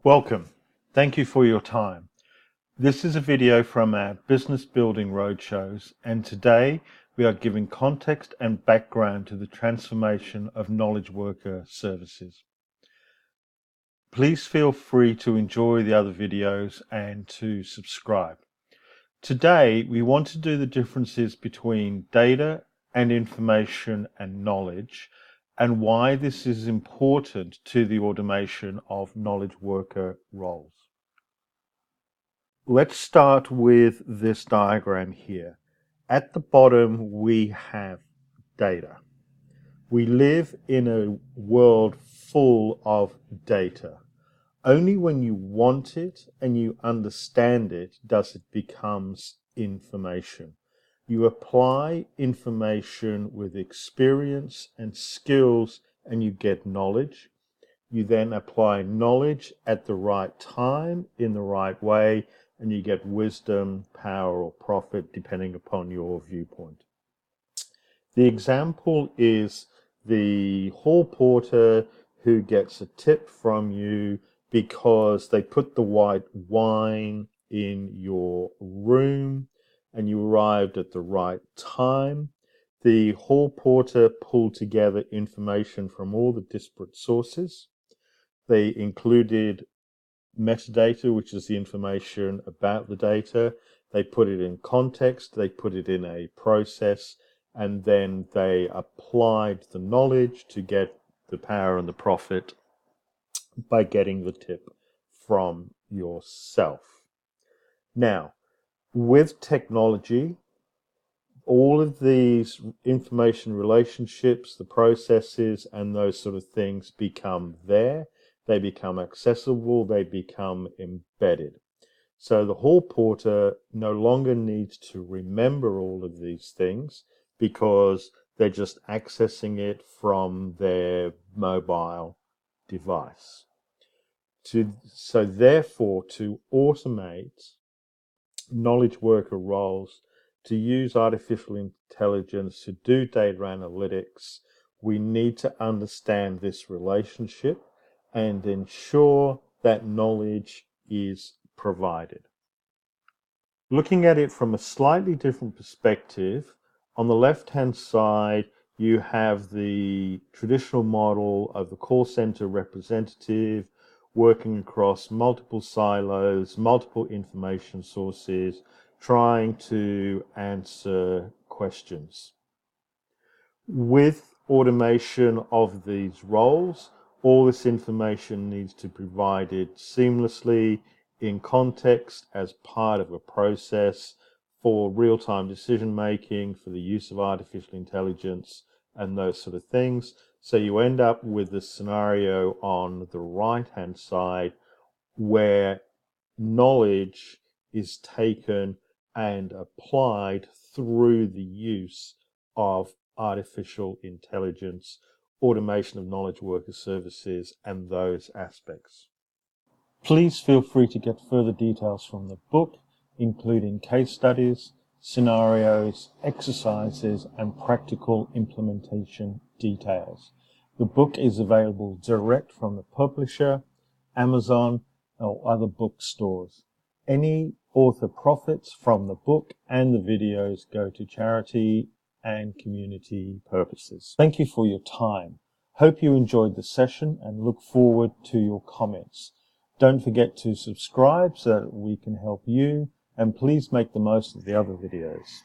Welcome. Thank you for your time. This is a video from our Business Building Roadshows, and today we are giving context and background to the transformation of knowledge worker services. Please feel free to enjoy the other videos and to subscribe. Today we want to do the differences between data and information and knowledge, and why this is important to the automation of knowledge worker roles. Let's start with this diagram here. At the bottom, we have data. We live in a world full of data. Only when you want it and you understand it does it become information. You apply information with experience and skills and you get knowledge. You then apply knowledge at the right time, in the right way, and you get wisdom, power, or profit, depending upon your viewpoint. The example is the hall porter who gets a tip from you because they put the white wine in your room and you arrived at the right time. The hall porter pulled together information from all the disparate sources. They included metadata, which is the information about the data. They put it in context, they put it in a process, and then they applied the knowledge to get the power and the profit by getting the tip from yourself. Now, with technology, all of these information relationships, the processes, and those sort of things become there. They become accessible, they become embedded. So the hall porter no longer needs to remember all of these things because they're just accessing it from their mobile device. So therefore, to automate knowledge worker roles, to use artificial intelligence, to do data analytics, we need to understand this relationship and ensure that knowledge is provided. Looking at it from a slightly different perspective, on the left-hand side, you have the traditional model of the call center representative working across multiple silos, multiple information sources, trying to answer questions. With automation of these roles, all this information needs to be provided seamlessly in context as part of a process for real-time decision making, for the use of artificial intelligence and those sort of things. So you end up with the scenario on the right-hand side where knowledge is taken and applied through the use of artificial intelligence, automation of knowledge worker services, and those aspects. Please feel free to get further details from the book, including case studies, scenarios, exercises, and practical implementation details. The book is available direct from the publisher, Amazon, or other bookstores. Any author profits from the book and the videos go to charity and community purposes. Thank you for your time. Hope you enjoyed the session and look forward to your comments. Don't forget to subscribe so that we can help you, and please make the most of the other videos.